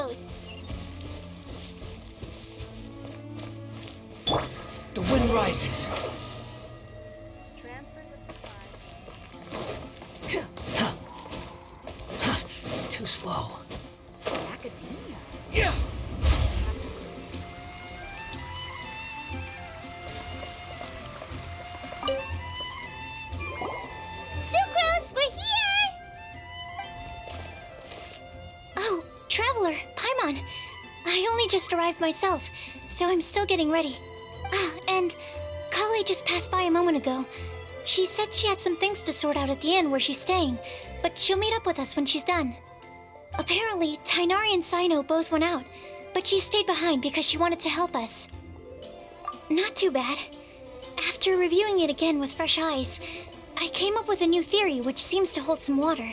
close. The wind rises. Transfers of supply. Too slow. Academia. Yeah. Sucrose, we're here! Oh, Traveler, Paimon. I only just arrived myself, so I'm still getting ready. Ah, and Kale just passed by a moment ago. She said she had some things to sort out at the inn where she's staying, but she'll meet up with us when she's done. Apparently, Tainari and Sino both went out, but she stayed behind because she wanted to help us. Not too bad. After reviewing it again with fresh eyes, I came up with a new theory which seems to hold some water.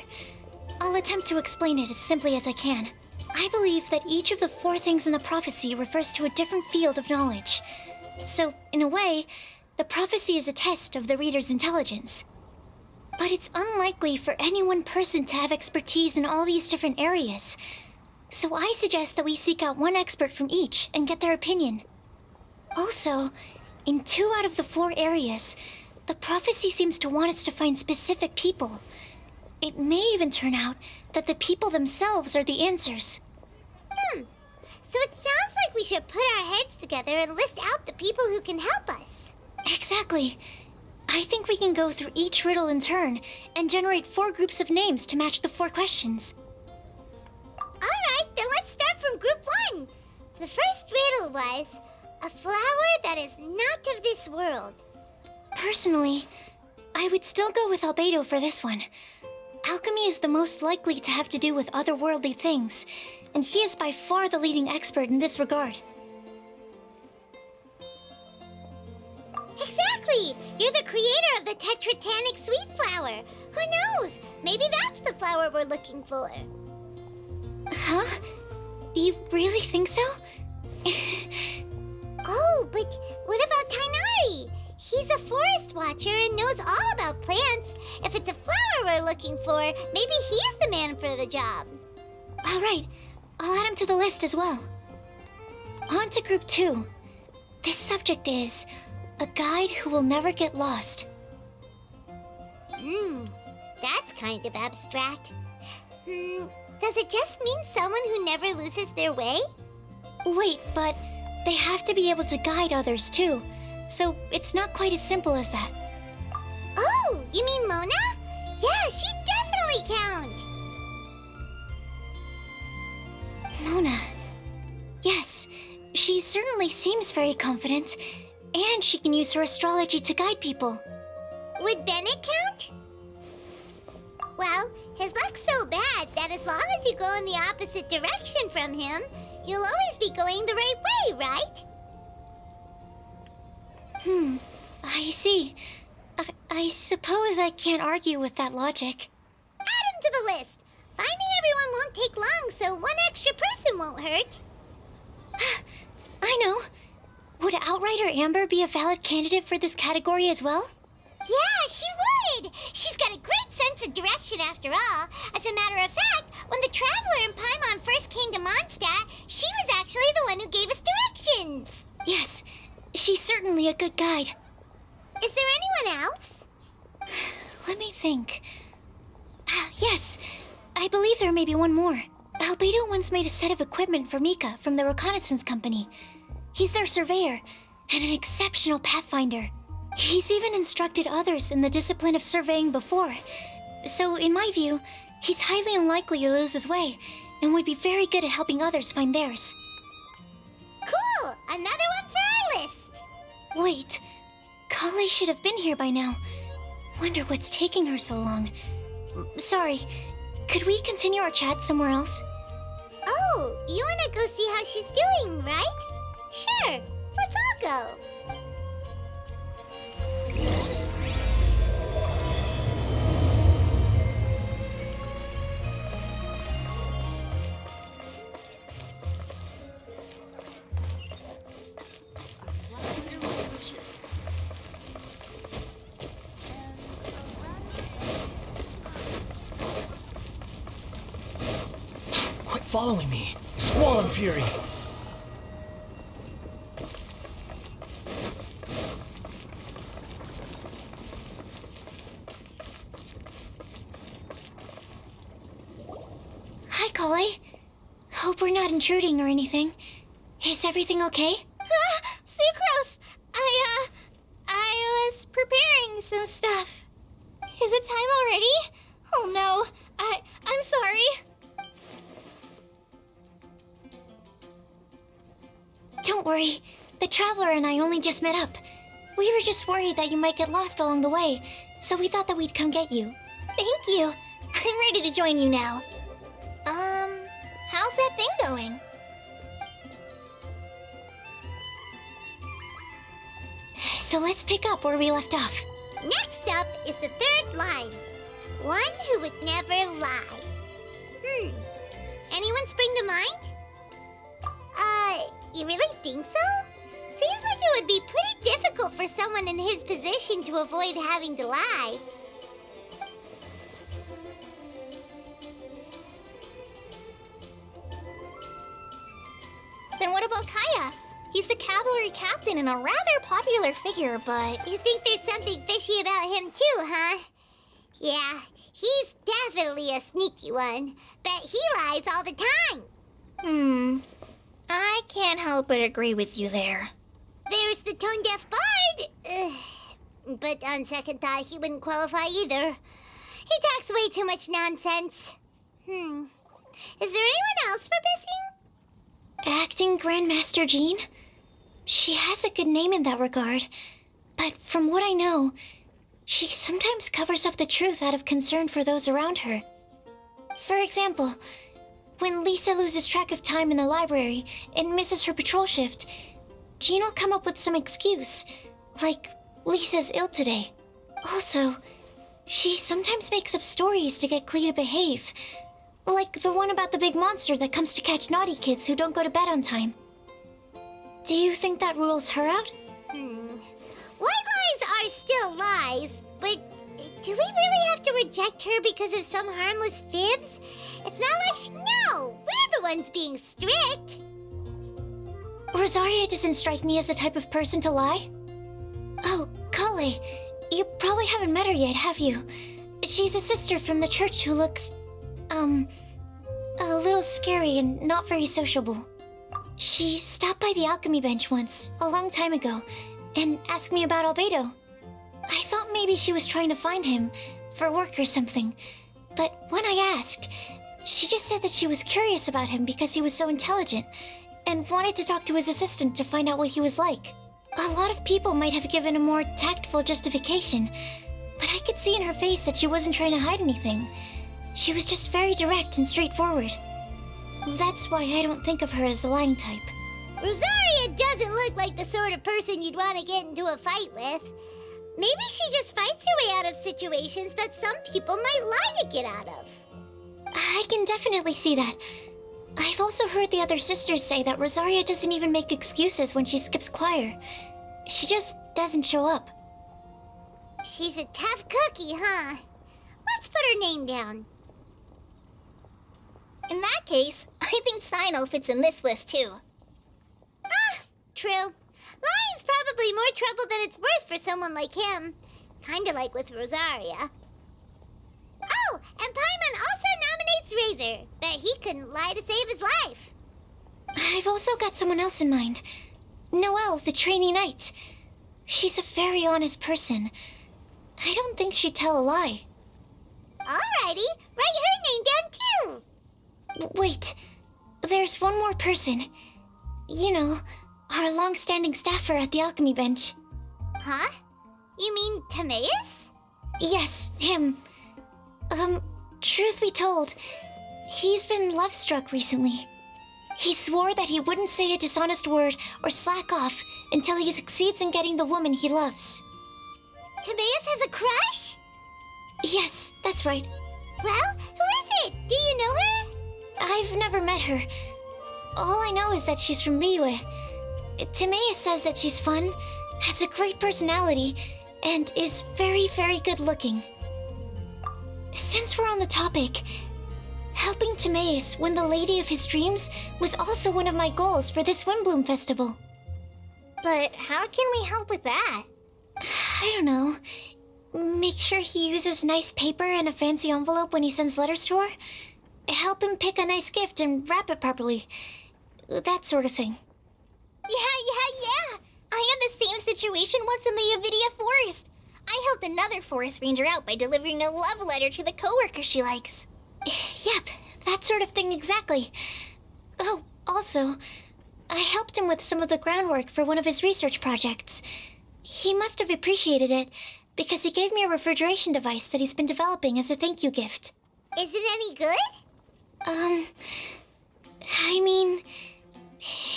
I'll attempt to explain it as simply as I can. I believe that each of the 4 things in the prophecy refers to a different field of knowledge. So, in a way, the prophecy is a test of the reader's intelligence. But it's unlikely for any one person to have expertise in all these different areas. So I suggest that we seek out one expert from each and get their opinion. Also, in 2 out of the 4 areas, the prophecy seems to want us to find specific people. It may even turn out that the people themselves are the answers. So it sounds like we should put our heads together and list out the people who can help us. Exactly. I think we can go through each riddle in turn and generate 4 groups of names to match the 4 questions. Alright, then let's start from group 1. The first riddle was, a flower that is not of this world. Personally, I would still go with Albedo for this one. Alchemy is the most likely to have to do with otherworldly things, and he is by far the leading expert in this regard. Exactly! You're the creator of the tetratanic sweet flower. Who knows? Maybe that's the flower we're looking for. Huh? You really think so? Oh, but what about Tainari? He's a forest watcher and knows all about plants. If it's a flower we're looking for, maybe he's the man for the job. Alright, I'll add him to the list as well. On to group 2. This subject is a guide who will never get lost. That's kind of abstract. Does it just mean someone who never loses their way? Wait, but they have to be able to guide others too, so it's not quite as simple as that. Oh, you mean Mona? Yeah, she definitely counts. Mona. Yes, she certainly seems very confident, and she can use her astrology to guide people. Would Bennett count? Well, his luck's so bad that as long as you go in the opposite direction from him, you'll always be going the right way, right? I see. I suppose I can't argue with that logic. Add him to the list. Finding everyone won't take long, so one extra person won't hurt. I know. Would Outrider Amber be a valid candidate for this category as well? Yeah, she would! She's got a great sense of direction after all. As a matter of fact, when the Traveler and Paimon first came to Mondstadt, she was actually the one who gave us directions. Yes, she's certainly a good guide. Is there anyone else? Let me think. Yes, I believe there may be one more. Albedo once made a set of equipment for Mika from the reconnaissance company. He's their surveyor, and an exceptional pathfinder. He's even instructed others in the discipline of surveying before. So, in my view, he's highly unlikely to lose his way, and would be very good at helping others find theirs. Cool! Another one for our list! Wait, Kale should have been here by now. Wonder what's taking her so long. Sorry, could we continue our chat somewhere else? Oh, you wanna go see how she's doing, right? Sure, let's all go. Quit following me. Squall and Fury. Hi, Collie. Hope we're not intruding or anything. Is everything okay? Sucrose! I was preparing some stuff. Is it time already? Oh no, I'm sorry. Don't worry. The Traveler and I only just met up. We were just worried that you might get lost along the way, so we thought that we'd come get you. Thank you. I'm ready to join you now. How's that thing going? So let's pick up where we left off. Next up is the third line. One who would never lie. Anyone spring to mind? You really think so? Seems like it would be pretty difficult for someone in his position to avoid having to lie. Then what about Kaya? He's the cavalry captain and a rather popular figure, but... You think there's something fishy about him too, huh? Yeah, he's definitely a sneaky one. Bet he lies all the time. I can't help but agree with you there. There's the tone-deaf bard. But on second thought, he wouldn't qualify either. He talks way too much nonsense. Is there anyone else we're missing? Acting Grandmaster Jean? She has a good name in that regard, but from what I know, she sometimes covers up the truth out of concern for those around her. For example, when Lisa loses track of time in the library and misses her patrol shift, Jean will come up with some excuse, like Lisa's ill today. Also, she sometimes makes up stories to get Klee to behave, like the one about the big monster that comes to catch naughty kids who don't go to bed on time. Do you think that rules her out? White lies are still lies, but do we really have to reject her because of some harmless fibs? It's not like no, we're the ones being strict. Rosaria doesn't strike me as the type of person to lie. Oh, Kale, you probably haven't met her yet, have you? She's a sister from the church who looks, a little scary and not very sociable. She stopped by the alchemy bench once, a long time ago, and asked me about Albedo. I thought maybe she was trying to find him, for work or something. But when I asked, she just said that she was curious about him because he was so intelligent, and wanted to talk to his assistant to find out what he was like. A lot of people might have given a more tactful justification, but I could see in her face that she wasn't trying to hide anything. She was just very direct and straightforward. That's why I don't think of her as the lying type. Rosaria doesn't look like the sort of person you'd want to get into a fight with. Maybe she just fights her way out of situations that some people might lie to get out of. I can definitely see that. I've also heard the other sisters say that Rosaria doesn't even make excuses when she skips choir. She just doesn't show up. She's a tough cookie, huh? Let's put her name down. In that case, I think Sino fits in this list too. True. Lying's probably more trouble than it's worth for someone like him. Kinda like with Rosaria. Oh, and Paimon also nominates Razor. Bet he couldn't lie to save his life. I've also got someone else in mind. Noelle, the trainee knight. She's a very honest person. I don't think she'd tell a lie. Alrighty, write her name down too. Wait, there's one more person. You know, our long-standing staffer at the alchemy bench. Huh? You mean Timaeus? Yes, him. Truth be told, he's been love-struck recently. He swore that he wouldn't say a dishonest word or slack off until he succeeds in getting the woman he loves. Timaeus has a crush? Yes, that's right. Well, who is it? Do you know her? I've never met her. All I know is that she's from Liyue. Timaeus says that she's fun, has a great personality, and is very, very good looking. Since we're on the topic, Helping Timaeus win the Lady of his Dreams was also one of my goals for this Windblume festival. But how can we help with that? I don't know. Make sure he uses nice paper and a fancy envelope when he sends letters to her. Help him pick a nice gift and wrap it properly. That sort of thing. Yeah. I had the same situation once in the Avidia Forest. I helped another forest ranger out by delivering a love letter to the coworker she likes. Yep, that sort of thing exactly. Oh, also, I helped him with some of the groundwork for one of his research projects. He must have appreciated it, because he gave me a refrigeration device that he's been developing as a thank you gift. Is it any good? I mean,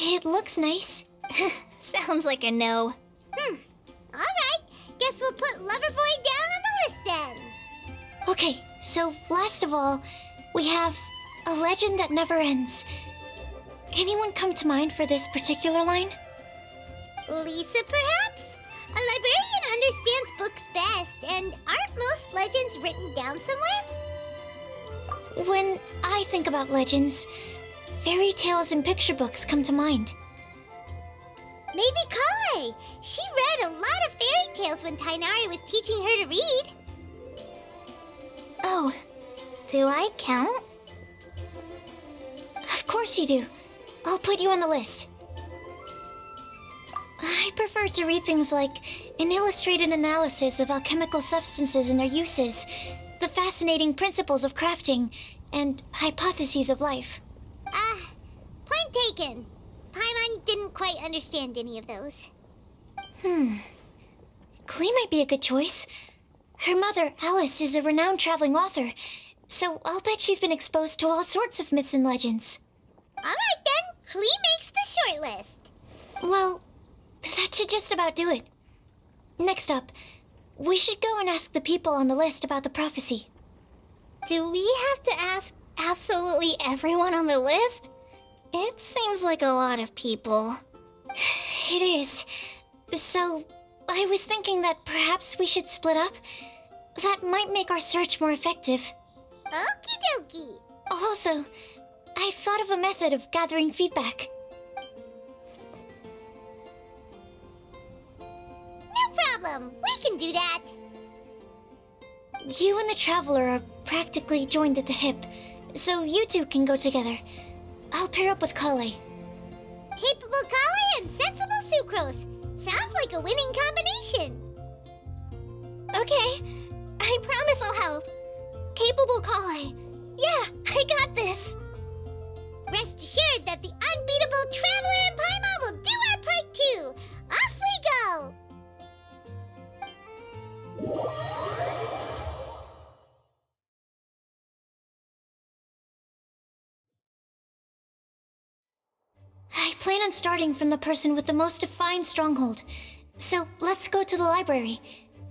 it looks nice. Sounds like a no. Alright, guess we'll put Loverboy down on the list then. Okay, so last of all, we have a legend that never ends. Anyone come to mind for this particular line? Lisa, perhaps? A librarian understands books best, and aren't most legends written down somewhere? When I think about legends, fairy tales and picture books come to mind. Maybe Kai. She read a lot of fairy tales when Tainari was teaching her to read. Oh, Do I count? of course you do. I'll put you on the list. I prefer to read things like an illustrated analysis of alchemical substances and their uses, the fascinating principles of crafting, and hypotheses of life. Point taken. Paimon didn't quite understand any of those. Klee might be a good choice. Her mother, Alice, is a renowned traveling author, so I'll bet she's been exposed to all sorts of myths and legends. Alright then, Klee makes the short list. Well, that should just about do it. Next up, we should go and ask the people on the list about the prophecy. Do we have to ask absolutely everyone on the list? It seems like a lot of people. It is. So, I was thinking that perhaps we should split up. That might make our search more effective. Okie dokie. Also, I've thought of a method of gathering feedback. No problem. We can do that. You and the Traveler are practically joined at the hip, so you two can go together. I'll pair up with Kale. Capable Kali and sensible Sucrose. Sounds like a winning combination. Okay, I promise I'll help. Capable Kali. Yeah, I got this. Rest assured that the unbeatable Traveler and Paimon will do our part too. Off we go. I plan on starting from the person with the most defined stronghold. So let's go to the library.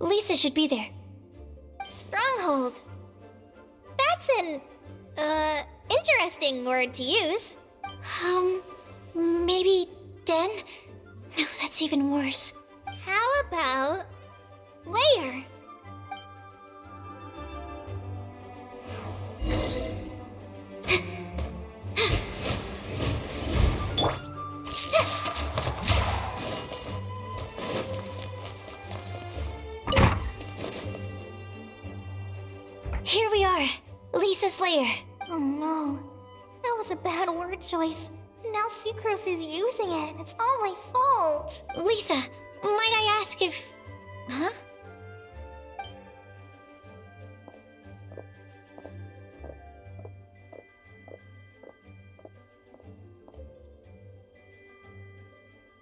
Lisa should be there. Stronghold. That's an, interesting word to use. Maybe den? No, that's even worse. How about layer? Here we are, Lisa's lair. Oh no, that was a bad word choice. Now Sucrose is using it. It's all my fault. Lisa, might I ask if... Huh?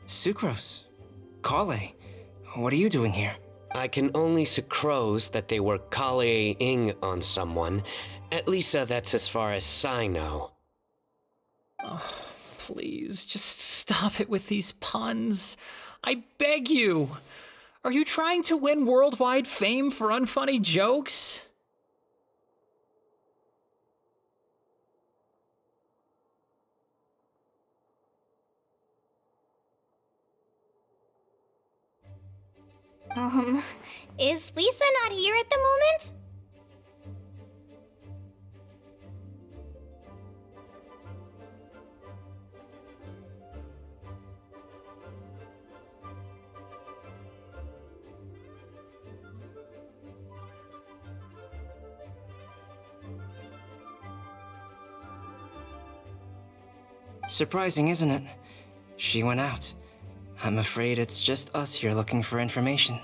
Sucrose. Kale. What are you doing here? I can only sucrose that they were Kale-ing on someone. At least that's as far as I know. Oh, please, just stop it with these puns. I beg you. Are you trying to win worldwide fame for unfunny jokes? Is Lisa not here at the moment? Surprising, isn't it? She went out. I'm afraid it's just us here looking for information.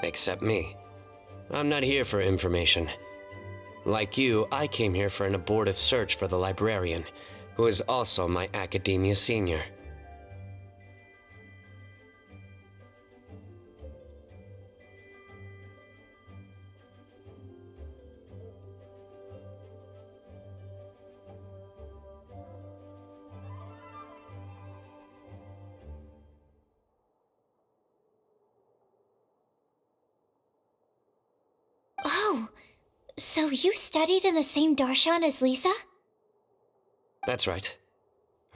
Except me. I'm not here for information. Like you, I came here for an abortive search for the librarian, who is also my academia senior. Oh, so you studied in the same darshan as Lisa? That's right.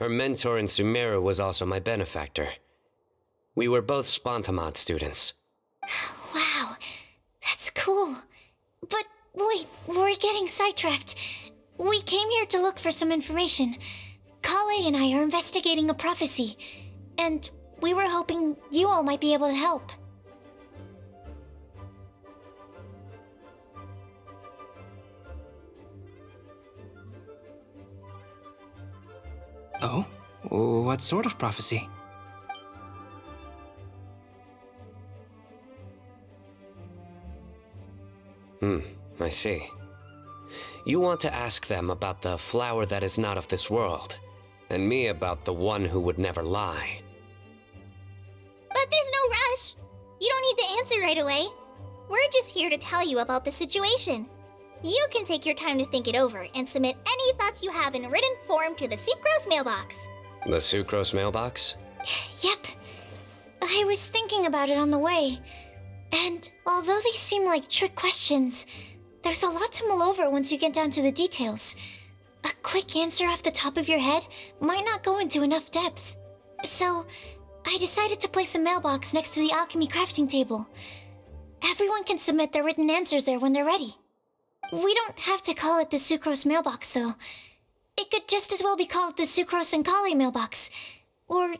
Her mentor in Sumeru was also my benefactor. We were both Spontamod students. Wow, that's cool. But wait, we're getting sidetracked. We came here to look for some information. Kale and I are investigating a prophecy, and we were hoping you all might be able to help. Oh? What sort of prophecy? I see. You want to ask them about the flower that is not of this world, and me about the one who would never lie. But there's no rush. You don't need to answer right away. We're just here to tell you about the situation. You can take your time to think it over and submit any thoughts you have in written form to the Sucrose mailbox. The Sucrose mailbox? Yep. I was thinking about it on the way. And although they seem like trick questions, there's a lot to mull over once you get down to the details. A quick answer off the top of your head might not go into enough depth. So, I decided to place a mailbox next to the alchemy crafting table. Everyone can submit their written answers there when they're ready. We don't have to call it the Sucrose mailbox, though. It could just as well be called the Sucrose and Kale mailbox. Or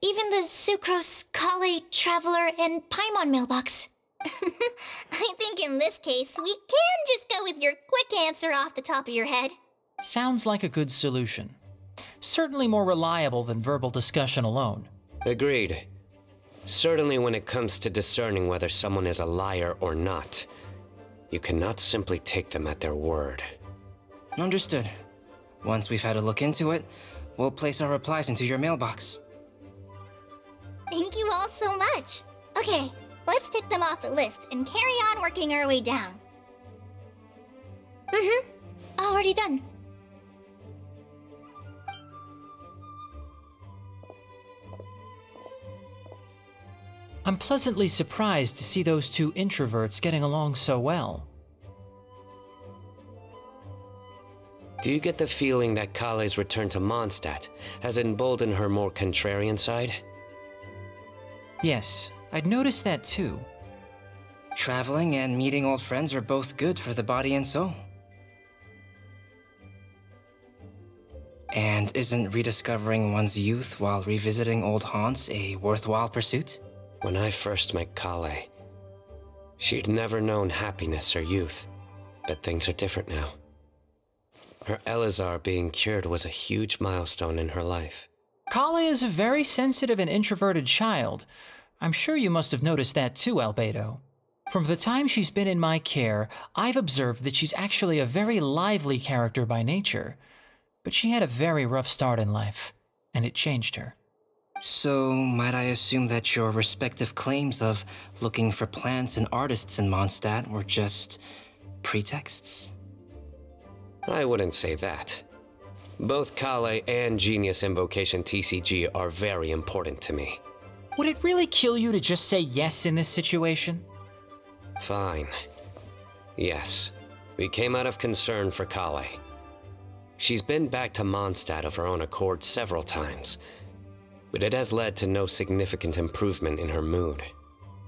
even the Sucrose, Kale, Traveler, and Paimon mailbox. I think in this case, we can just go with your quick answer off the top of your head. Sounds like a good solution. Certainly more reliable than verbal discussion alone. Agreed. Certainly when it comes to discerning whether someone is a liar or not, you cannot simply take them at their word. Understood. Once we've had a look into it, we'll place our replies into your mailbox. Thank you all so much. Okay, let's tick them off the list and carry on working our way down. Already done. I'm pleasantly surprised to see those two introverts getting along so well. Do you get the feeling that Kale's return to Mondstadt has emboldened her more contrarian side? Yes, I'd noticed that too. Traveling and meeting old friends are both good for the body and soul. And isn't rediscovering one's youth while revisiting old haunts a worthwhile pursuit? When I first met Kale, she'd never known happiness or youth, but things are different now. Her Elazar being cured was a huge milestone in her life. Kale is a very sensitive and introverted child. I'm sure you must have noticed that too, Albedo. From the time she's been in my care, I've observed that she's actually a very lively character by nature. But she had a very rough start in life, and it changed her. So, might I assume that your respective claims of looking for plants and artists in Mondstadt were just pretexts? I wouldn't say that. Both Kale and Genius Invocation TCG are very important to me. Would it really kill you to just say yes in this situation? Fine. Yes, we came out of concern for Kale. She's been back to Mondstadt of her own accord several times, but it has led to no significant improvement in her mood.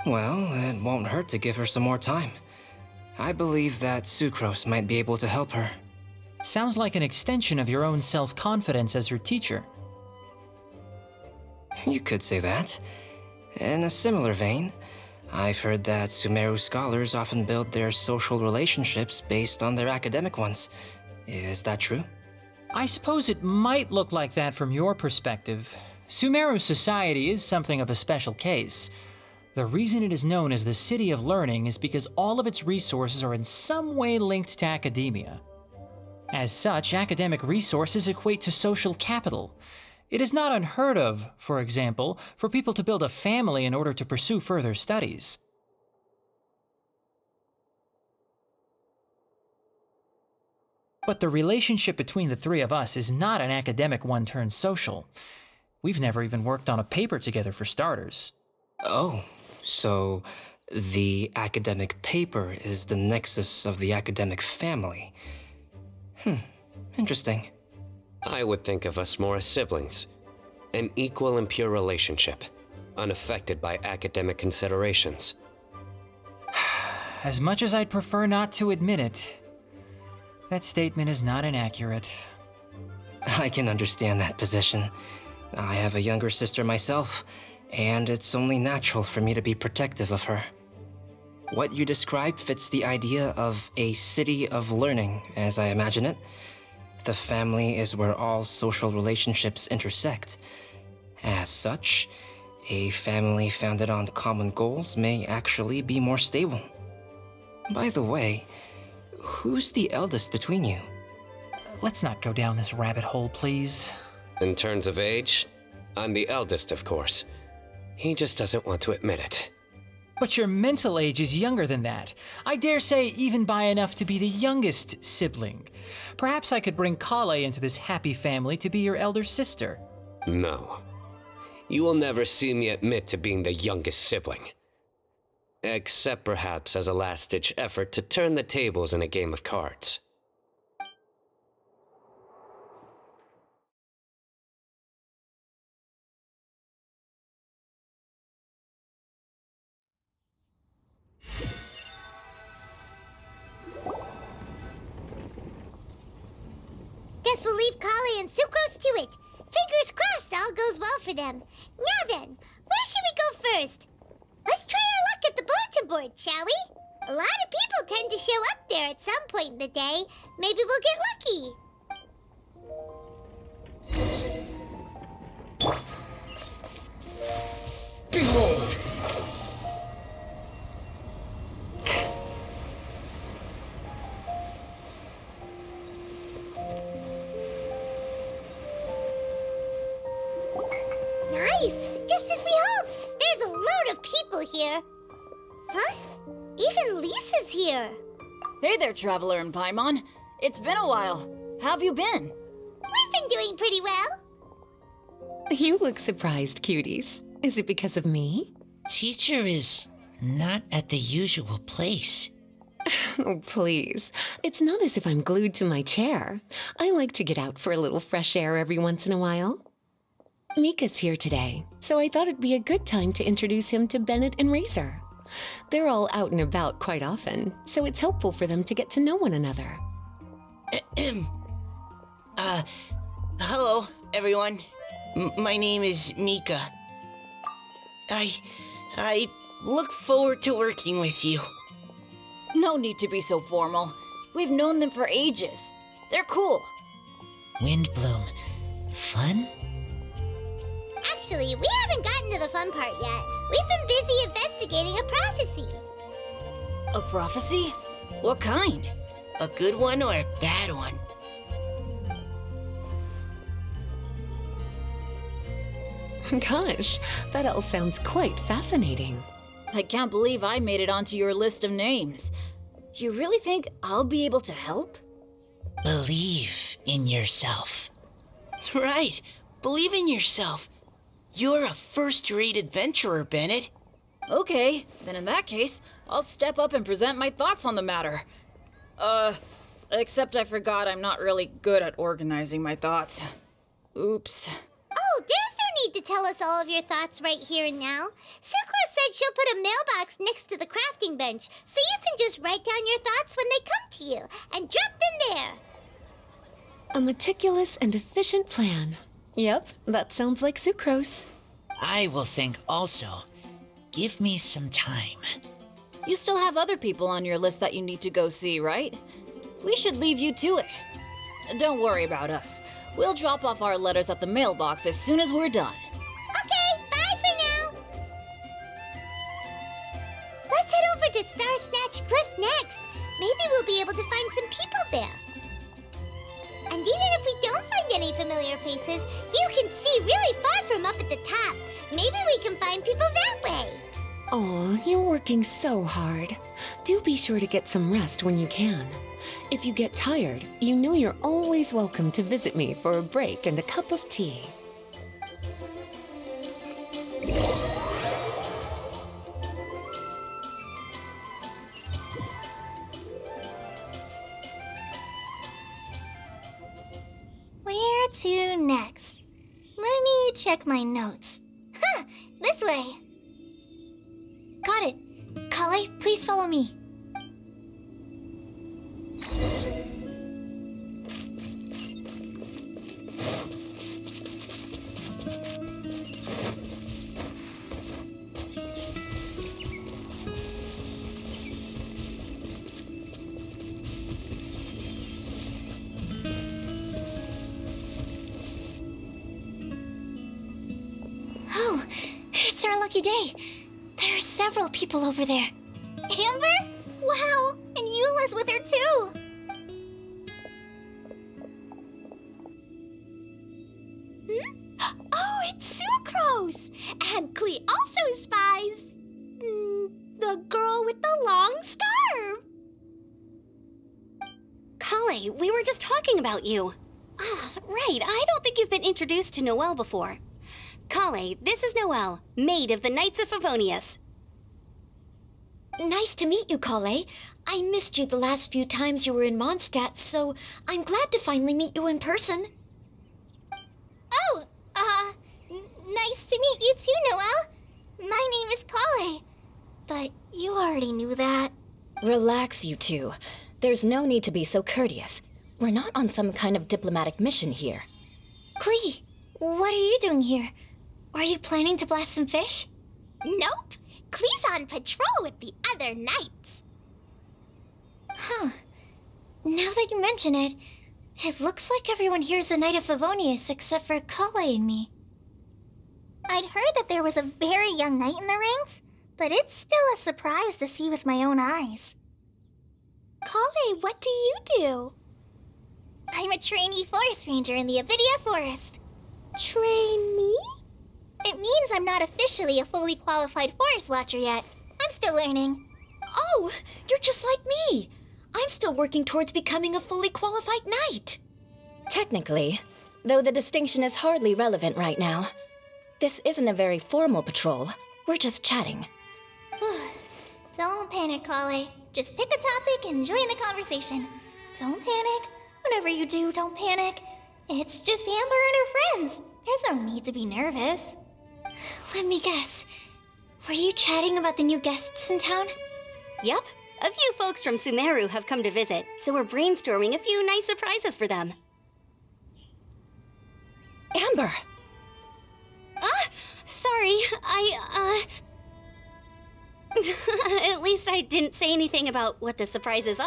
Well, it won't hurt to give her some more time. I believe that Sucrose might be able to help her. Sounds like an extension of your own self-confidence as her teacher. You could say that. In a similar vein, I've heard that Sumeru scholars often build their social relationships based on their academic ones. Is that true? I suppose it might look like that from your perspective. Sumeru society is something of a special case. The reason it is known as the City of Learning is because all of its resources are in some way linked to academia. As such, academic resources equate to social capital. It is not unheard of, for example, for people to build a family in order to pursue further studies. But the relationship between the three of us is not an academic one turned social. We've never even worked on a paper together for starters. Oh, so the academic paper is the nexus of the academic family. Interesting. I would think of us more as siblings. An equal and pure relationship, unaffected by academic considerations. As much as I'd prefer not to admit it, that statement is not inaccurate. I can understand that position. I have a younger sister myself, and it's only natural for me to be protective of her. What you describe fits the idea of a city of learning, as I imagine it. The family is where all social relationships intersect. As such, a family founded on common goals may actually be more stable. By the way, who's the eldest between you? Let's not go down this rabbit hole, please. In terms of age, I'm the eldest, of course. He just doesn't want to admit it. But your mental age is younger than that. I dare say even by enough to be the youngest sibling. Perhaps I could bring Kale into this happy family to be your elder sister. No. You will never see me admit to being the youngest sibling. Except perhaps as a last-ditch effort to turn the tables in a game of cards. Guess we'll leave Kali and Sucrose to it. Fingers crossed all goes well for them. Now then, where should we go first? Let's try our luck at the bulletin board, shall we? A lot of people tend to show up there at some point in the day. Maybe we'll get lucky. Behold! Nice! Just as we hoped! There's a load of people here. Huh? Even Lisa's here. Hey there, Traveler and Paimon. It's been a while. How have you been? We've been doing pretty well. You look surprised, cuties. Is it because of me? Teacher is not at the usual place. Oh, please. It's not as if I'm glued to my chair. I like to get out for a little fresh air every once in a while. Mika's here today, so I thought it'd be a good time to introduce him to Bennett and Razor. They're all out and about quite often, so it's helpful for them to get to know one another. Hello, everyone. My name is Mika. I look forward to working with you. No need to be so formal. We've known them for ages. They're cool. Windblume. Fun? Actually, we haven't gotten to the fun part yet. We've been busy investigating a prophecy. A prophecy? What kind? A good one or a bad one? Gosh, that all sounds quite fascinating. I can't believe I made it onto your list of names. You really think I'll be able to help? Believe in yourself. Right. Believe in yourself. You're a first-rate adventurer, Bennett. Okay, then in that case, I'll step up and present my thoughts on the matter. Except I forgot I'm not really good at organizing my thoughts. Oops. Oh, there's no need to tell us all of your thoughts right here and now. Sakura said she'll put a mailbox next to the crafting bench, so you can just write down your thoughts when they come to you, and drop them there. A meticulous and efficient plan. Yep, that sounds like Sucrose. I will think also. Give me some time. You still have other people on your list that you need to go see, right? We should leave you to it. Don't worry about us. We'll drop off our letters at the mailbox as soon as we're done. Okay, bye for now. Let's head over to Star Snatch Cliff next. Maybe we'll be able to find some people there. And even if we don't find any familiar faces, you can see really far from up at the top. Maybe we can find people that way. Oh, you're working so hard. Do be sure to get some rest when you can. If you get tired, you know you're always welcome to visit me for a break and a cup of tea. Where to next? Let me check my notes. Huh, this way. Got it. Kale, please follow me. Oh, it's our lucky day. There are several people over there. Amber? Wow, and Eula's with her too. Oh, it's Sucrose! And Klee also spies the girl with the long scarf. Kale, we were just talking about you. Ah, right, I don't think you've been introduced to Noelle before. Kale, this is Noelle, maid of the Knights of Favonius. Nice to meet you, Kale. I missed you the last few times you were in Mondstadt, so I'm glad to finally meet you in person. Oh, nice to meet you too, Noelle. My name is Kale. But you already knew that. Relax, you two. There's no need to be so courteous. We're not on some kind of diplomatic mission here. Klee, what are you doing here? Are you planning to blast some fish? Nope. Klee's on patrol with the other knights. Huh. Now that you mention it, it looks like everyone here's a Knight of Favonius except for Kale and me. I'd heard that there was a very young knight in the ranks, but it's still a surprise to see with my own eyes. Kale, what do you do? I'm a trainee forest ranger in the Avidia Forest. Trainee? It means I'm not officially a fully qualified forest watcher yet. I'm still learning. Oh, you're just like me. I'm still working towards becoming a fully qualified knight. Technically, though the distinction is hardly relevant right now. This isn't a very formal patrol. We're just chatting. Don't panic, Kale. Just pick a topic and join the conversation. Don't panic. Whatever you do, don't panic. It's just Amber and her friends. There's no need to be nervous. Let me guess. Were you chatting about the new guests in town? Yup, a few folks from Sumeru have come to visit, so we're brainstorming a few nice surprises for them. Amber! Sorry, At least I didn't say anything about what the surprises are.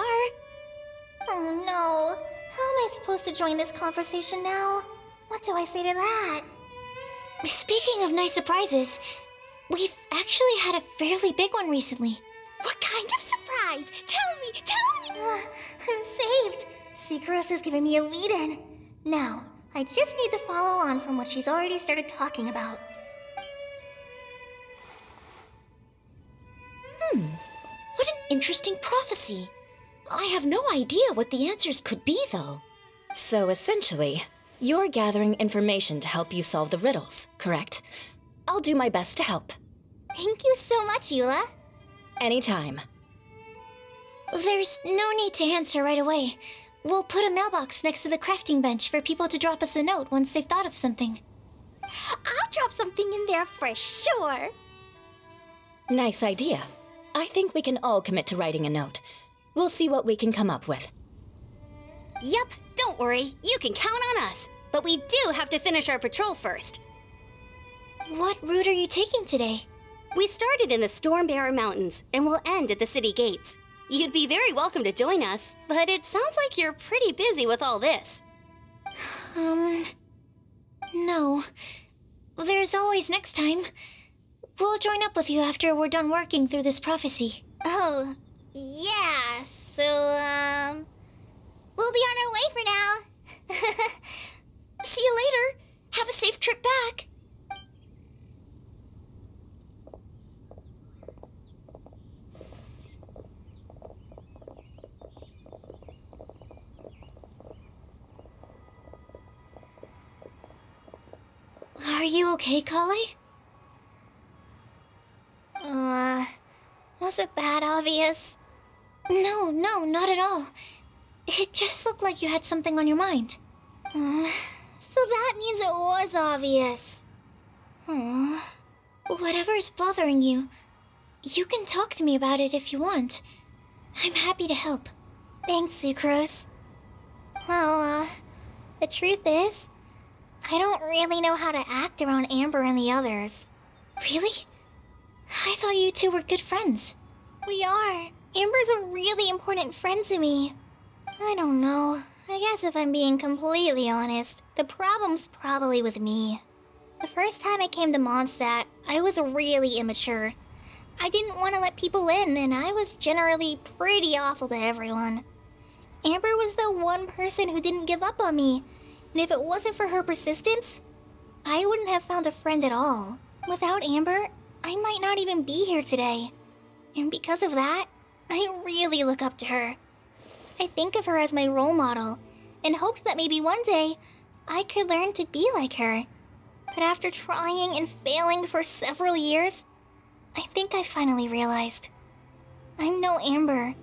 Oh no. How am I supposed to join this conversation now? What do I say to that? Speaking of nice surprises, we've actually had a fairly big one recently. What kind of surprise? Tell me! I'm saved. Sucrose is giving me a lead-in. Now, I just need to follow on from what she's already started talking about. What an interesting prophecy. I have no idea what the answers could be, though. So essentially, you're gathering information to help you solve the riddles, correct? I'll do my best to help. Thank you so much, Eula. Anytime. There's no need to answer right away. We'll put a mailbox next to the crafting bench for people to drop us a note once they've thought of something. I'll drop something in there for sure. Nice idea. I think we can all commit to writing a note. We'll see what we can come up with. Yup, don't worry, you can count on us. But we do have to finish our patrol first. What route are you taking today? We started in the Stormbearer Mountains and will end at the city gates. You'd be very welcome to join us, but it sounds like you're pretty busy with all this. No. There's always next time. We'll join up with you after we're done working through this prophecy. Oh, yeah, so, we'll be on our way for now. See you later. Have a safe trip back. Are you okay, Kali? Was it that obvious? No, not at all. It just looked like you had something on your mind. So that means it was obvious. Whatever's bothering you, you can talk to me about it if you want. I'm happy to help. Thanks, Sucrose. Well, the truth is, I don't really know how to act around Amber and the others. Really? I thought you two were good friends. We are. Amber's a really important friend to me. I don't know. I guess if I'm being completely honest, the problem's probably with me. The first time I came to Mondstadt, I was really immature. I didn't want to let people in, and I was generally pretty awful to everyone. Amber was the one person who didn't give up on me, and if it wasn't for her persistence, I wouldn't have found a friend at all. Without Amber, I might not even be here today. And because of that, I really look up to her. I think of her as my role model, and hoped that maybe one day I could learn to be like her. But after trying and failing for several years, I think I finally realized I'm no Amber,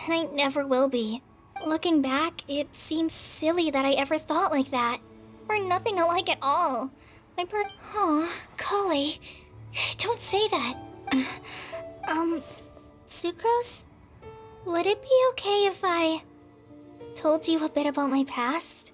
and I never will be. Looking back, it seems silly that I ever thought like that. We're nothing alike at all. Aw, Kali, don't say that. Sucrose? Would it be okay if I told you a bit about my past?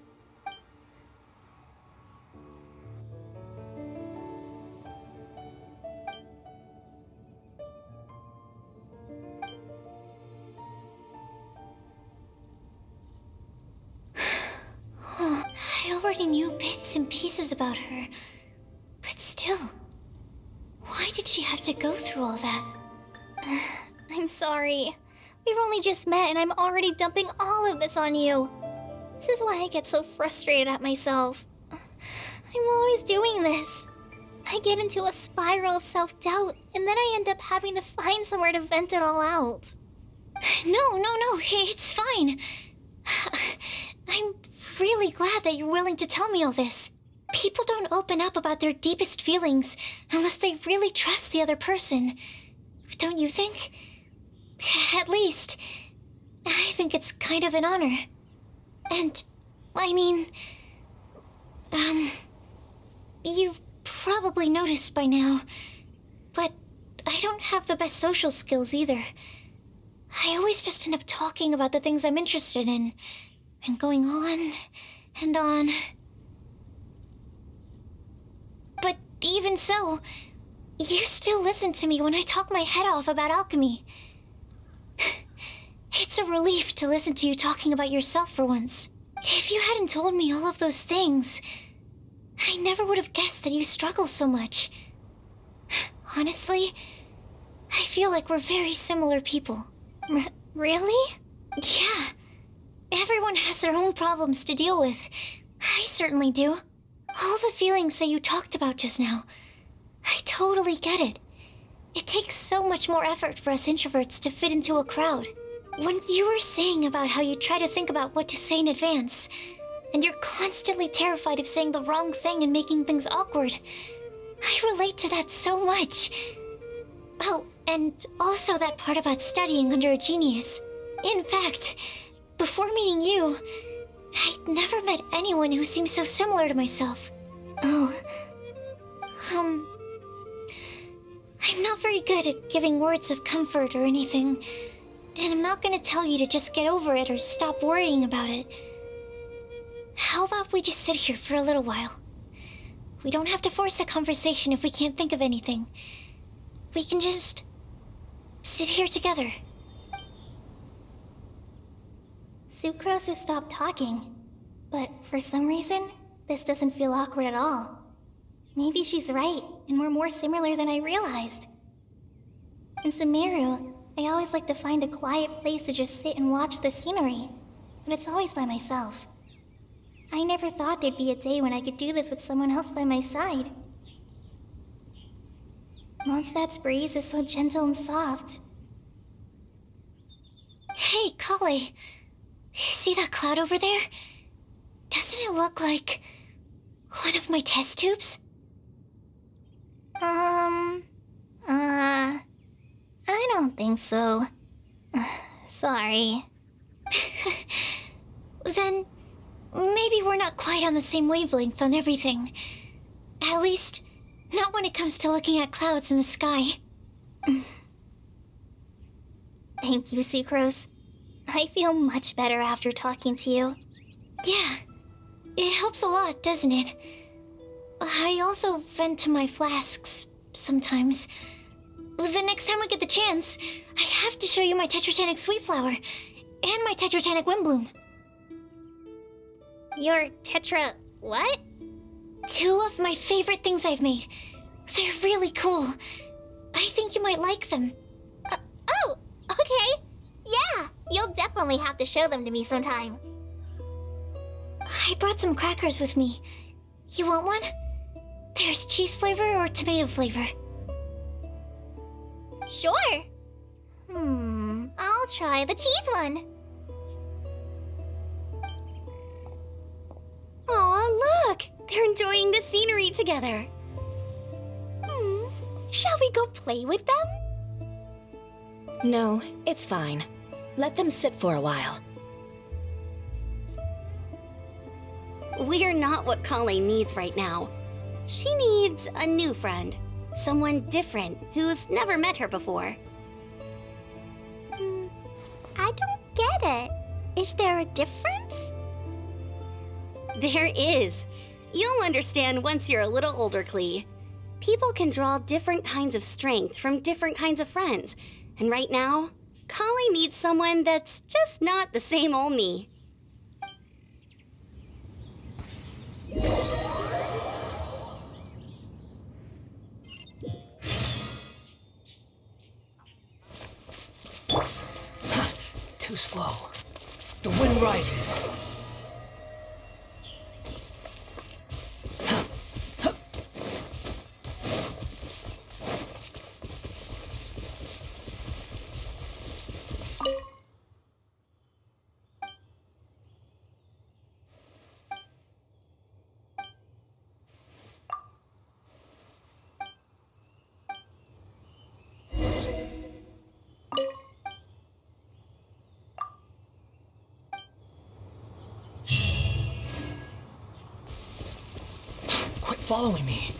I already knew bits and pieces about her, but still, why did she have to go through all that? I'm sorry. We've only just met and I'm already dumping all of this on you. This is why I get so frustrated at myself. I'm always doing this. I get into a spiral of self-doubt, and then I end up having to find somewhere to vent it all out. No, it's fine. I'm really glad that you're willing to tell me all this. People don't open up about their deepest feelings unless they really trust the other person. Don't you think? At least, I think it's kind of an honor. And, I mean, you've probably noticed by now, but I don't have the best social skills either. I always just end up talking about the things I'm interested in, and going on and on. But even so, you still listen to me when I talk my head off about alchemy. It's a relief to listen to you talking about yourself for once. If you hadn't told me all of those things, I never would have guessed that you struggle so much. Honestly, I feel like we're very similar people. Really? Yeah. Everyone has their own problems to deal with. I certainly do. All the feelings that you talked about just now, I totally get it. It takes so much more effort for us introverts to fit into a crowd. When you were saying about how you try to think about what to say in advance, and you're constantly terrified of saying the wrong thing and making things awkward, I relate to that so much. Oh, and also that part about studying under a genius. In fact, before meeting you, I'd never met anyone who seemed so similar to myself. Oh. I'm not very good at giving words of comfort or anything, and I'm not gonna tell you to just get over it or stop worrying about it. How about we just sit here for a little while? We don't have to force a conversation if we can't think of anything. We can just sit here together. Sucrose has stopped talking, but for some reason, this doesn't feel awkward at all. Maybe she's right, and we're more similar than I realized. In Sumeru, I always like to find a quiet place to just sit and watch the scenery, but it's always by myself. I never thought there'd be a day when I could do this with someone else by my side. Mondstadt's breeze is so gentle and soft. Hey, Kale. See that cloud over there? Doesn't it look like one of my test tubes? I don't think so. Sorry. Then maybe we're not quite on the same wavelength on everything. At least, not when it comes to looking at clouds in the sky. Thank you, Sucrose. I feel much better after talking to you. Yeah, it helps a lot, doesn't it? I also vent to my flasks sometimes. The next time we get the chance, I have to show you my Tetratanic Sweetflower and my Tetratanic Windblume. Your Tetra... what? 2 of my favorite things I've made. They're really cool. I think you might like them. Oh, okay. Yeah, you'll definitely have to show them to me sometime. I brought some crackers with me. You want one? There's cheese flavor or tomato flavor. Sure. I'll try the cheese one. Aw, look! They're enjoying the scenery together. Shall we go play with them? No, it's fine. Let them sit for a while. We're not what Kale needs right now. She needs a new friend. Someone different who's never met her before. I don't get it. Is there a difference? There is. You'll understand once you're a little older, Klee. People can draw different kinds of strength from different kinds of friends. And right now, Kale needs someone that's just not the same old me. Too slow. The wind rises. Following me.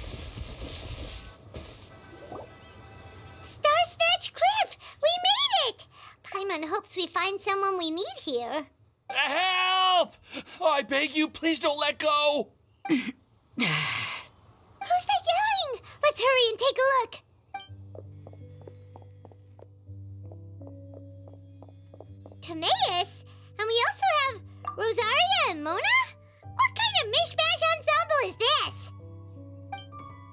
Star-Snatch Cliff! We made it! Paimon hopes we find someone we need here. Help! Oh, I beg you, please don't let go! Who's that yelling? Let's hurry and take a look. Timaeus? And we also have Rosaria and Mona? What kind of mishmash ensemble is this?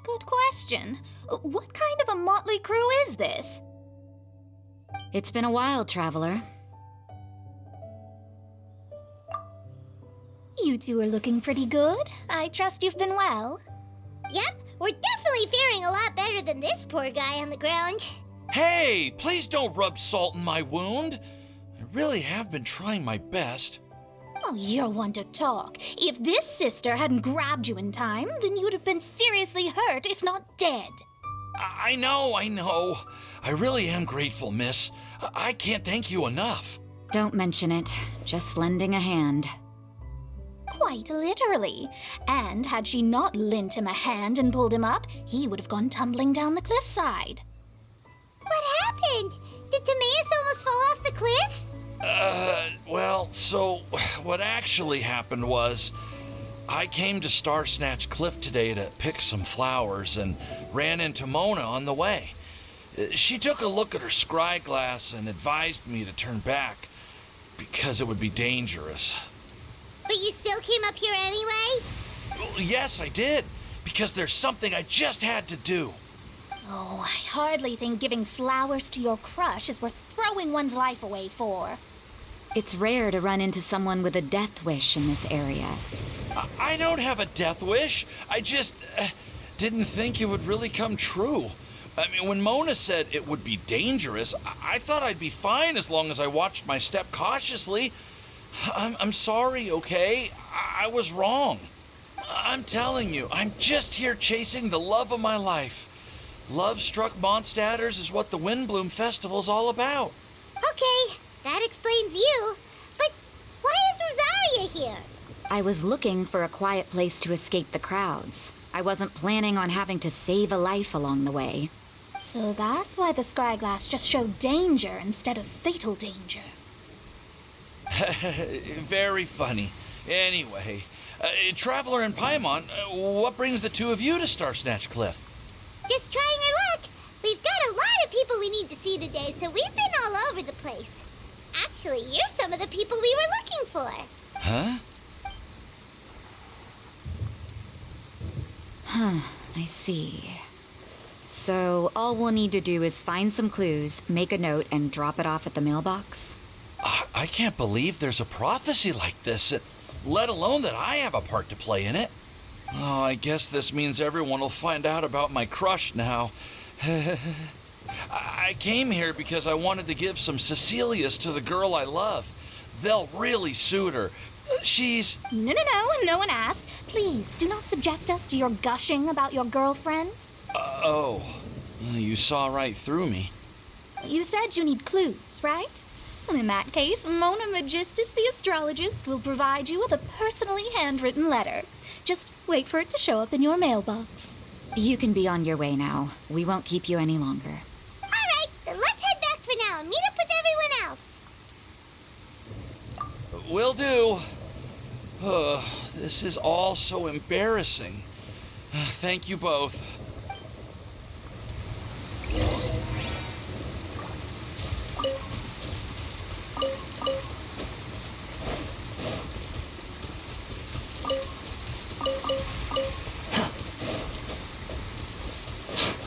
Good question. What kind of a motley crew is this? It's been a while, Traveler. You two are looking pretty good. I trust you've been well. Yep, we're definitely faring a lot better than this poor guy on the ground. Hey, please don't rub salt in my wound. I really have been trying my best. Oh, you're one to talk. If this sister hadn't grabbed you in time, then you'd have been seriously hurt, if not dead. I know. I really am grateful, miss. I can't thank you enough. Don't mention it. Just lending a hand. Quite literally. And had she not lent him a hand and pulled him up, he would have gone tumbling down the cliffside. What happened? Did Timaeus almost fall off the cliff? Well, so what actually happened was I came to Star Snatch Cliff today to pick some flowers and ran into Mona on the way. She took a look at her scry glass and advised me to turn back because it would be dangerous. But you still came up here anyway? Well, yes, I did, because there's something I just had to do. Oh, I hardly think giving flowers to your crush is worth throwing one's life away for. It's rare to run into someone with a death wish in this area. I don't have a death wish. I just didn't think it would really come true. I mean, when Mona said it would be dangerous, I thought I'd be fine as long as I watched my step cautiously. I'm sorry, okay? I was wrong. I'm telling you, I'm just here chasing the love of my life. Love-struck Mondstadters is what the Windblume Festival's all about. Okay, that explains you. But why is Rosaria here? I was looking for a quiet place to escape the crowds. I wasn't planning on having to save a life along the way. So that's why the scryglass just showed danger instead of fatal danger. Very funny. Anyway, Traveler and Paimon, what brings the two of you to Star Snatch Cliff? Just trying our luck. We've got a lot of people we need to see today, so we've been all over the place. Actually, you're some of the people we were looking for. Huh? I see. So all we'll need to do is find some clues, make a note, and drop it off at the mailbox? I can't believe there's a prophecy like this, let alone that I have a part to play in it. Oh, I guess this means everyone will find out about my crush now. I came here because I wanted to give some Cecilias to the girl I love. They'll really suit her. She's... No, no one asked. Please, do not subject us to your gushing about your girlfriend. Oh, you saw right through me. You said you need clues, right? Well, in that case, Mona Magistus the astrologist will provide you with a personally handwritten letter. Just wait for it to show up in your mailbox. You can be on your way now. We won't keep you any longer. All right, then let's head back for now and meet up with everyone else. Will do. This is all so embarrassing. Thank you both.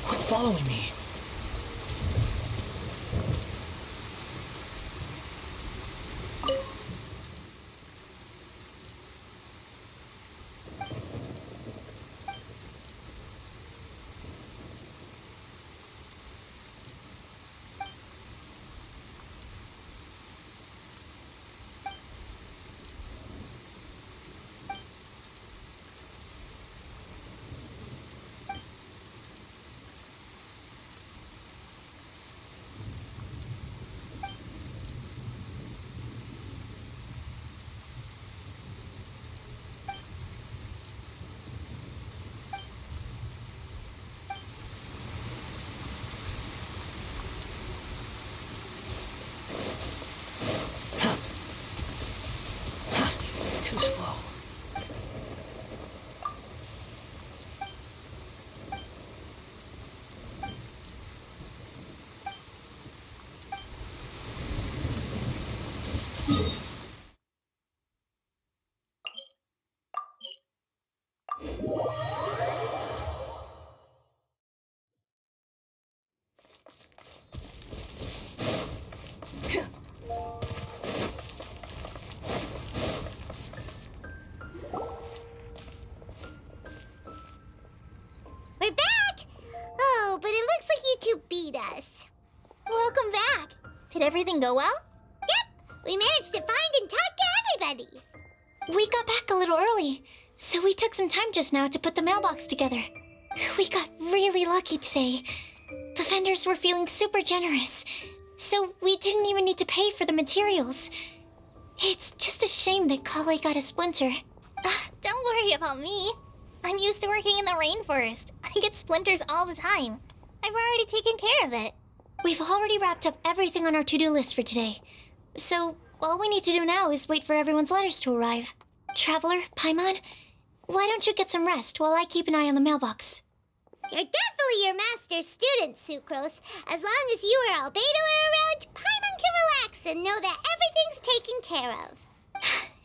Quit following me. Too slow. We're back! Oh, but it looks like you two beat us. Welcome back. Did everything go well? Yep, we managed to find and talk to everybody. We got back a little early, so we took some time just now to put the mailbox together. We got really lucky today. The vendors were feeling super generous, so we didn't even need to pay for the materials. It's just a shame that Kale got a splinter. Don't worry about me. I'm used to working in the rainforest. I get splinters all the time. I've already taken care of it. We've already wrapped up everything on our to-do list for today. So all we need to do now is wait for everyone's letters to arrive. Traveler, Paimon, Why don't you get some rest while I keep an eye on the mailbox? You're definitely your master's student, Sucrose. As long as you or Albedo are around, Paimon can relax and know that everything's taken care of.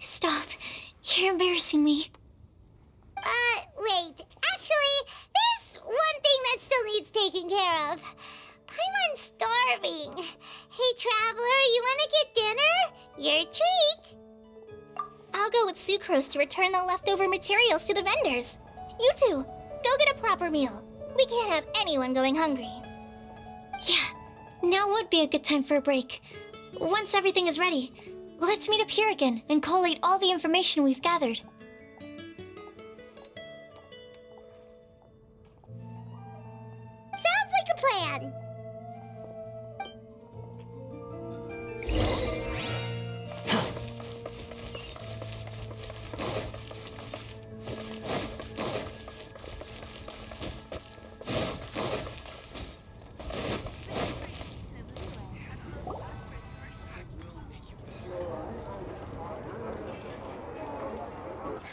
Stop. You're embarrassing me. Wait. Actually, there's one thing that still needs taking care of. Paimon's starving. Hey, Traveler, you wanna get dinner? Your treat. I'll go with Sucrose to return the leftover materials to the vendors. You two, go get a proper meal. We can't have anyone going hungry. Yeah, now would be a good time for a break. Once everything is ready, let's meet up here again and collate all the information we've gathered. Sounds like a plan.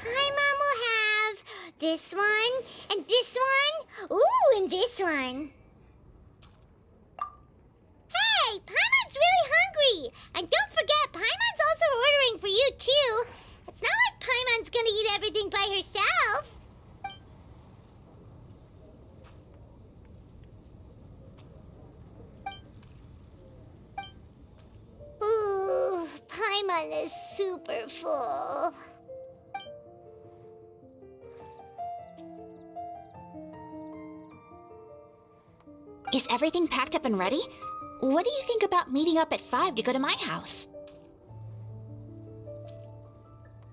Paimon will have this one, and this one, ooh, and this one. Hey, Paimon's really hungry! And don't forget, Paimon's also ordering for you, too. It's not like Paimon's gonna eat everything by herself. Ooh, Paimon is super full. Is everything packed up and ready? What do you think about meeting up at 5 to go to my house?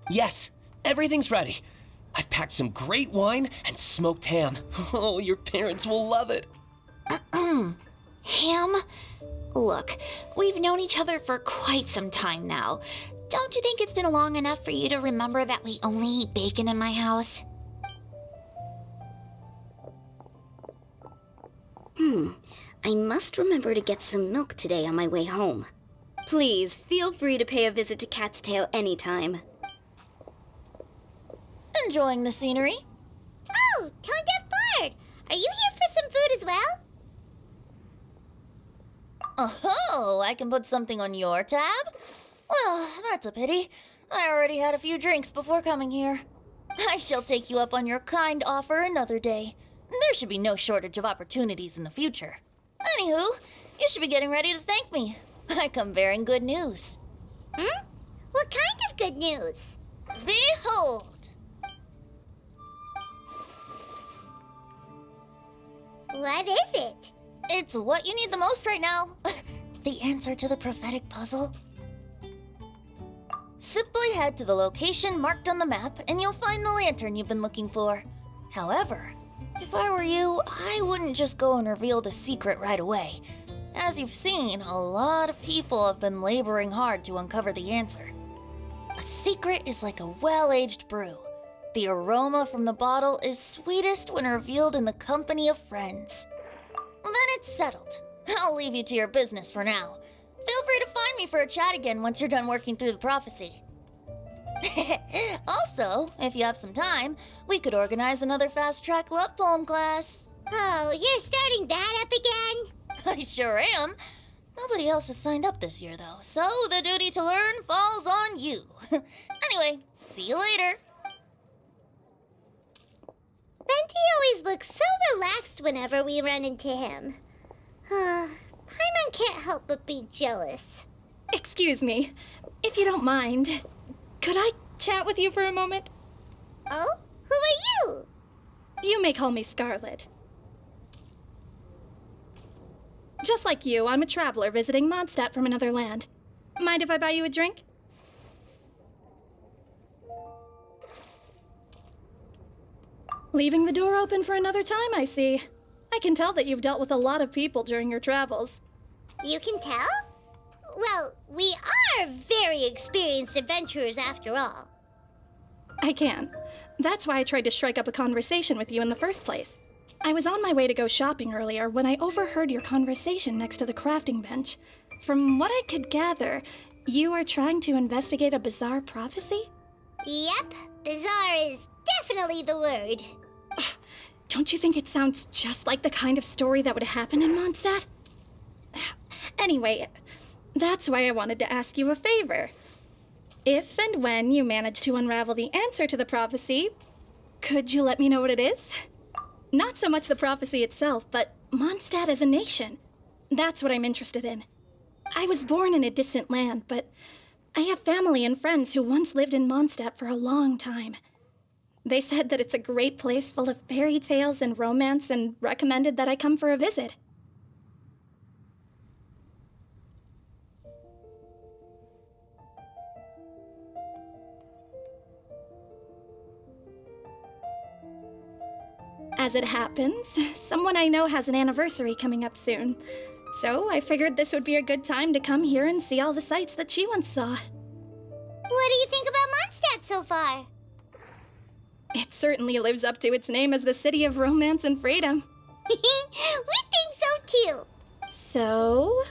Yes, everything's ready. I've packed some great wine and smoked ham. Oh, your parents will love it. Ham? Look, we've known each other for quite some time now. Don't you think it's been long enough for you to remember that we only eat bacon in my house? I must remember to get some milk today on my way home. Please, feel free to pay a visit to Cat's Tail anytime. Enjoying the scenery? Oh, Tone Deaf Bard! Are you here for some food as well? Oh, I can put something on your tab? Well, that's a pity. I already had a few drinks before coming here. I shall take you up on your kind offer another day. There should be no shortage of opportunities in the future. Anywho, you should be getting ready to thank me. I come bearing good news. What kind of good news? Behold! What is it? It's what you need the most right now. The answer to the prophetic puzzle. Simply head to the location marked on the map and you'll find the lantern you've been looking for. However, if I were you, I wouldn't just go and reveal the secret right away. As you've seen, a lot of people have been laboring hard to uncover the answer. A secret is like a well-aged brew. The aroma from the bottle is sweetest when revealed in the company of friends. Then it's settled. I'll leave you to your business for now. Feel free to find me for a chat again once you're done working through the prophecy. Also, if you have some time, we could organize another fast-track love poem class. Oh, you're starting that up again? I sure am. Nobody else has signed up this year, though, so the duty to learn falls on you. Anyway, see you later. Venti always looks so relaxed whenever we run into him. Paimon can't help but be jealous. Excuse me, if you don't mind, could I chat with you for a moment? Oh? Who are you? You may call me Scarlet. Just like you, I'm a traveler visiting Mondstadt from another land. Mind if I buy you a drink? Leaving the door open for another time, I see. I can tell that you've dealt with a lot of people during your travels. You can tell? Well, we are very experienced adventurers after all. I can. That's why I tried to strike up a conversation with you in the first place. I was on my way to go shopping earlier when I overheard your conversation next to the crafting bench. From what I could gather, you are trying to investigate a bizarre prophecy? Yep, bizarre is definitely the word. Don't you think it sounds just like the kind of story that would happen in Mondstadt? Anyway, that's why I wanted to ask you a favor. If and when you manage to unravel the answer to the prophecy, could you let me know what it is? Not so much the prophecy itself, but Mondstadt as a nation. That's what I'm interested in. I was born in a distant land, but I have family and friends who once lived in Mondstadt for a long time. They said that it's a great place full of fairy tales and romance and recommended that I come for a visit. As it happens, someone I know has an anniversary coming up soon. So I figured this would be a good time to come here and see all the sights that she once saw. What do you think about Mondstadt so far? It certainly lives up to its name as the city of romance and freedom. We think so too. So,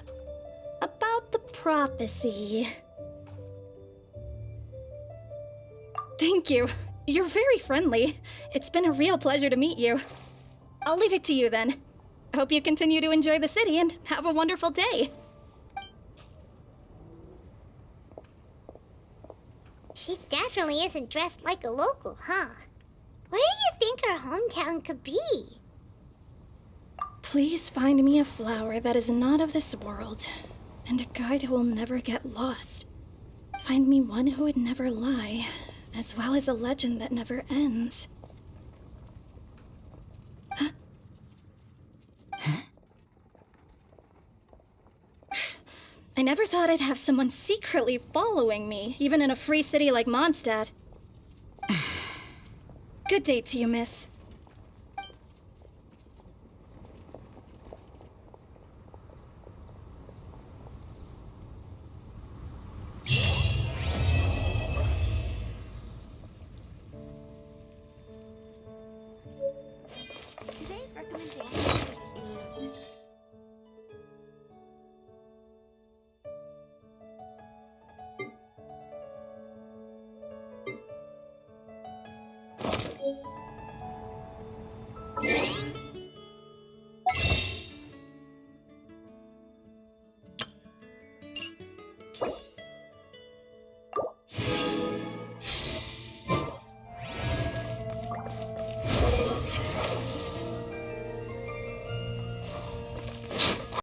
about the prophecy. Thank you. You're very friendly. It's been a real pleasure to meet you. I'll leave it to you then. Hope you continue to enjoy the city and have a wonderful day. She definitely isn't dressed like a local, huh? Where do you think her hometown could be? Please find me a flower that is not of this world, and a guide who will never get lost. Find me one who would never lie, as well as a legend that never ends. Huh? I never thought I'd have someone secretly following me, even in a free city like Mondstadt. Good day to you, miss. Today's recommendation is...